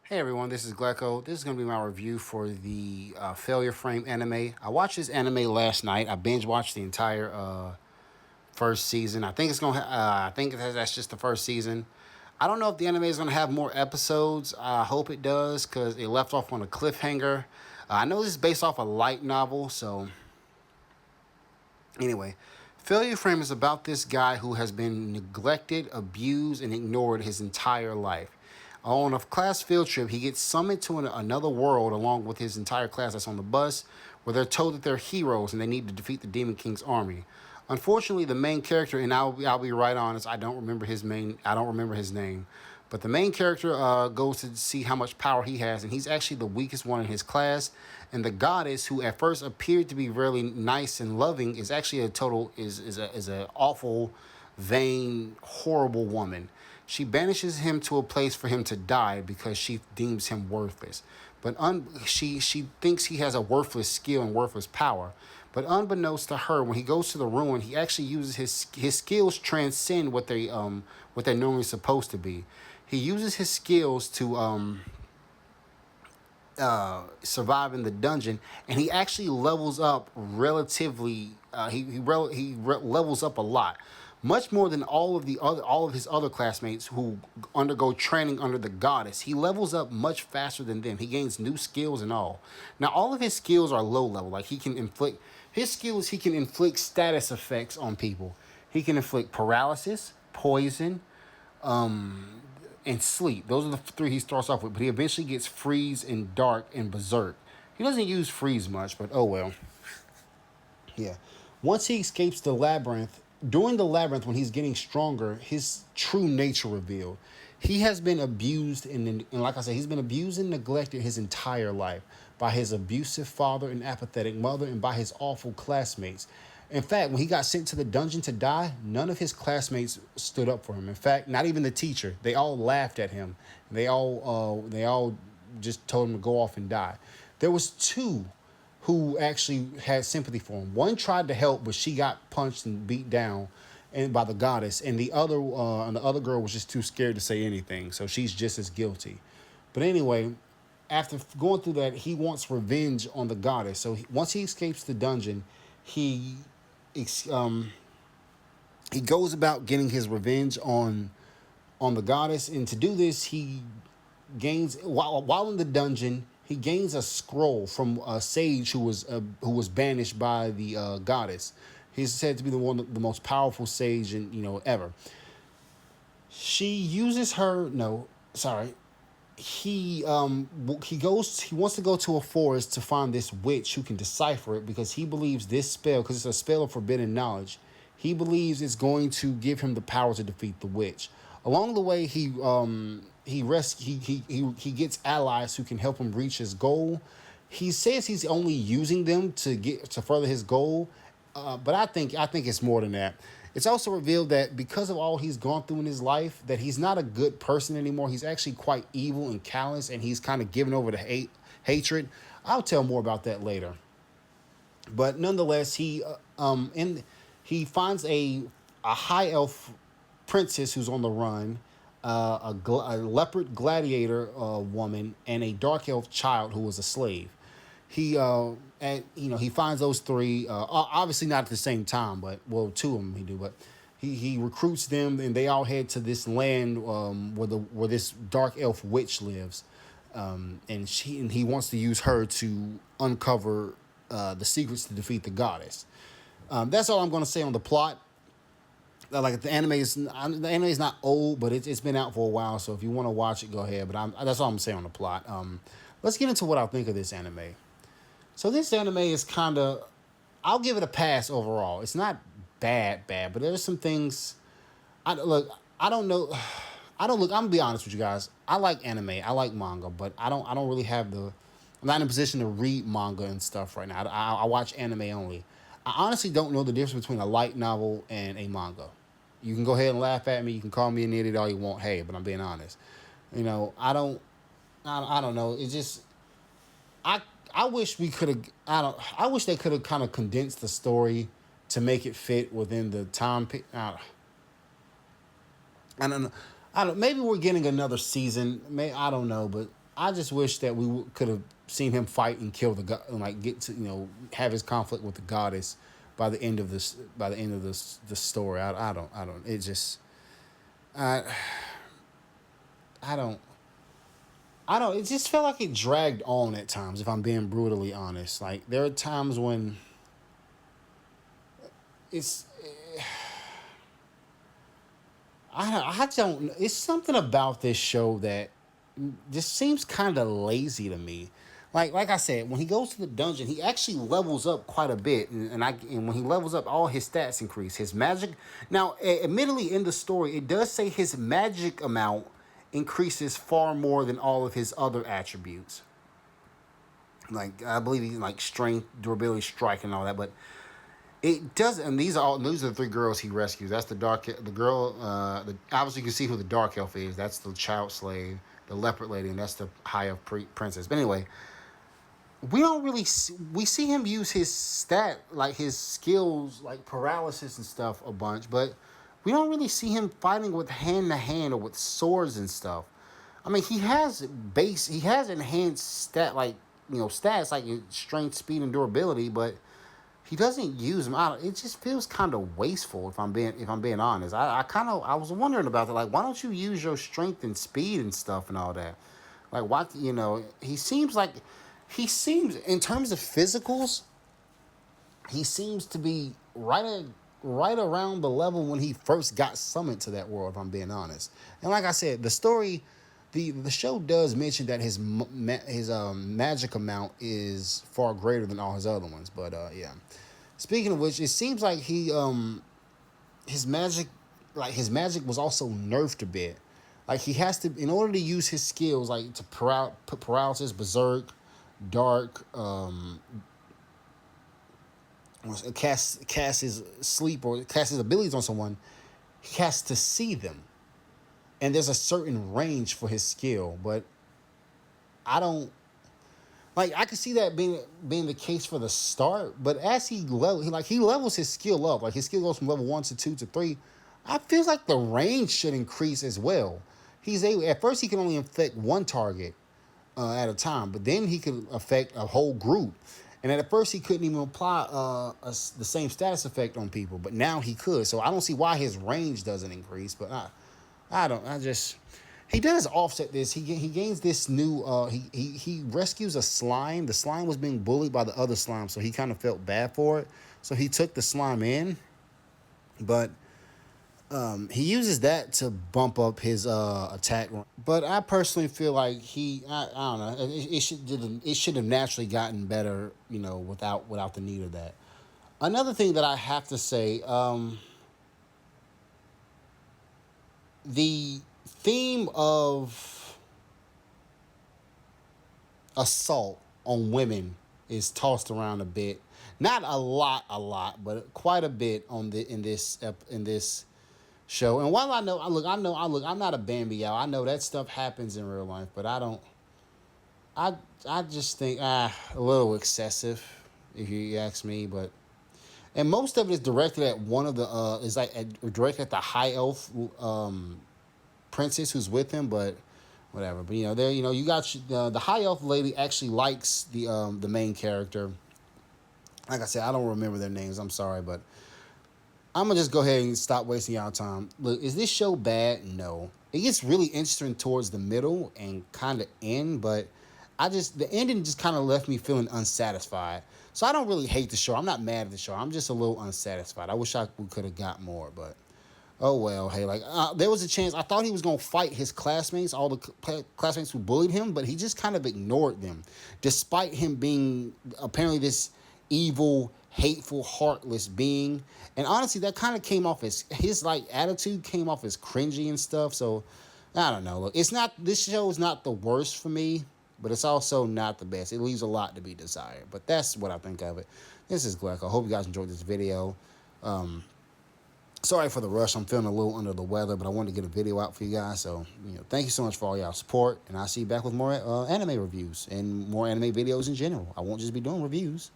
Hey everyone, this is Glecko. This is going to be my review for the Failure Frame anime. I watched this anime last night. I binge watched the entire first season. I think it's going. I think that's just the first season. I don't know if the anime is going to have more episodes. I hope it does because it left off on a cliffhanger. I know this is based off a light novel, so anyway, Failure Frame is about this guy who has been neglected, abused, and ignored his entire life. On a class field trip, he gets summoned to another world along with his entire class that's on the bus, where they're told that they're heroes and they need to defeat the Demon King's army. Unfortunately, the main character, and I'll be right honest, I don't remember his name, but the main character goes to see how much power he has, and he's actually the weakest one in his class. And the goddess, who at first appeared to be really nice and loving, is actually a total is a awful, vain, horrible woman. She banishes him to a place for him to die because she deems him worthless. But she thinks he has a worthless skill and worthless power. But unbeknownst to her, when he goes to the ruin, he actually uses his skills transcend what they're normally supposed to be. He uses his skills to survive in the dungeon, and he actually levels up relatively. Levels up a lot, much more than all of his other classmates who undergo training under the goddess. He levels up much faster than them. He gains new skills and all. Now, all of his skills are low level. Like he can inflict his skills. He can inflict status effects on people. He can inflict paralysis, poison, and sleep. Those are the three he starts off with. But he eventually gets freeze and dark and berserk. He doesn't use freeze much, but oh well. Yeah. Once he escapes the labyrinth, during the labyrinth, when he's getting stronger, his true nature revealed. He has been abused and like I said, he's been abused and neglected his entire life by his abusive father and apathetic mother and by his awful classmates. In fact, when he got sent to the dungeon to die, none of his classmates stood up for him. In fact, not even the teacher. They all laughed at him. They all just told him to go off and die. There was two who actually had sympathy for him. One tried to help, but she got punched and beat down, and by the goddess, and the other girl was just too scared to say anything. So she's just as guilty. But anyway, after going through that, he wants revenge on the goddess. So once he escapes the dungeon, he um, he goes about getting his revenge on the goddess, and to do this, he gains while in the dungeon. He gains a scroll from a sage who was banished by the goddess. He's said to be the most powerful sage ever. She uses her no sorry. He wants to go to a forest to find this witch who can decipher it because he believes this spell, because it's a spell of forbidden knowledge, he believes it's going to give him the power to defeat the witch. Along the way, he gets allies who can help him reach his goal. He says he's only using them to further his goal, but I think it's more than that. It's also revealed that because of all he's gone through in his life, that he's not a good person anymore. He's actually quite evil and callous, and he's kind of given over to hatred. I'll tell more about that later. But nonetheless, he finds a high elf princess who's on the run, a leopard gladiator woman, and a dark elf child who was a slave. He finds those three, obviously not at the same time, but well, two of them he do, but he recruits them, and they all head to this land where this dark elf witch lives, and he wants to use her to uncover the secrets to defeat the goddess. That's all I'm going to say on the plot. Like the anime is not old, but it's been out for a while. So if you want to watch it, go ahead. But that's all I'm saying on the plot. Let's get into what I think of this anime. So this anime is kind of, I'll give it a pass overall. It's not bad, but there's some things. I don't know. I don't look. I'm gonna be honest with you guys. I like anime. I like manga, but I don't really have the. I'm not in a position to read manga and stuff right now. I watch anime only. I honestly don't know the difference between a light novel and a manga. You can go ahead and laugh at me. You can call me an idiot all you want. Hey, but I'm being honest. I don't. I don't know. It's just I I wish we could have. I wish they could have kind of condensed the story to make it fit within the time. I don't know. I don't. Maybe we're getting another season. I don't know, but I just wish that we could have seen him fight and kill the god, like get to have his conflict with the goddess by the end of this. By the end of the story, I don't. It just I I don't. I don't. It just felt like it dragged on at times. If I'm being brutally honest, like there are times when it's I don't. It's something about this show that just seems kind of lazy to me. Like I said, when he goes to the dungeon, he actually levels up quite a bit, and when he levels up, all his stats increase. His magic, now, admittedly, in the story, it does say his magic amount increases far more than all of his other attributes. Like I believe he's like strength, durability, strike, and all that, but it does, and these are the three girls he rescues. That's the girl. Obviously you can see who the dark elf is. That's the child slave, the leopard lady, and that's the high elf princess. But anyway, we don't really we see him use his like his skills, like paralysis and stuff, a bunch, but we don't really see him fighting with hand to hand or with swords and stuff. I mean, he has enhanced stats like strength, speed, and durability, but he doesn't use them. It just feels kind of wasteful if I'm being honest. I was wondering about that. Like, why don't you use your strength and speed and stuff and all that? Like, why he seems in terms of physicals, he seems to be right around the level when he first got summoned to that world. If I'm being honest, and like I said, the story. The show does mention that his magic amount is far greater than all his other ones, but yeah. Speaking of which, it seems like his magic his magic was also nerfed a bit. Like he has to, in order to use his skills, like to put paralysis, berserk, dark, cast his sleep or cast his abilities on someone. He has to see them, and there's a certain range for his skill. But I don't like. I could see that being the case for the start, but as he levels his skill up. Like his skill goes from level 1 to 2 to 3. I feel like the range should increase as well. He's able at first he can only affect one target at a time, but then he could affect a whole group. And at first he couldn't even apply the same status effect on people, but now he could. So I don't see why his range doesn't increase. But I don't. I just he does offset this. He gains this new. He rescues a slime. The slime was being bullied by the other slime, so he kind of felt bad for it. So he took the slime in, but he uses that to bump up his attack. But I personally feel like I don't know. It should have naturally gotten better, without the need of that. Another thing that I have to say, the theme of assault on women is tossed around a bit. Not a lot, but quite a bit in this show. And while I'm not a Bambi, y'all. I know that stuff happens in real life, but I don't. I just think a little excessive, if you ask me. But and most of it is directed at one of the directed at the high elf princess who's with him, but whatever. But you got the high elf lady actually likes the main character. Like I said, I don't remember their names. I'm sorry, but I'm gonna just go ahead and stop wasting y'all time. Look, is this show bad? No. It gets really interesting towards the middle and kind of end, but the ending just kind of left me feeling unsatisfied. So I don't really hate the show. I'm not mad at the show. I'm just a little unsatisfied. I wish we could have got more, but oh well. Hey, there was a chance. I thought he was gonna fight his classmates, all the classmates who bullied him, but he just kind of ignored them, despite him being apparently this evil, hateful, heartless being. And honestly, that kind of came off as his attitude came off as cringy and stuff. So I don't know. Look, this show is not the worst for me, but it's also not the best. It leaves a lot to be desired. But that's what I think of it. This is Gleck. I hope you guys enjoyed this video. Sorry for the rush. I'm feeling a little under the weather, but I wanted to get a video out for you guys. So, thank you so much for all y'all support. And I'll see you back with more anime reviews and more anime videos in general. I won't just be doing reviews.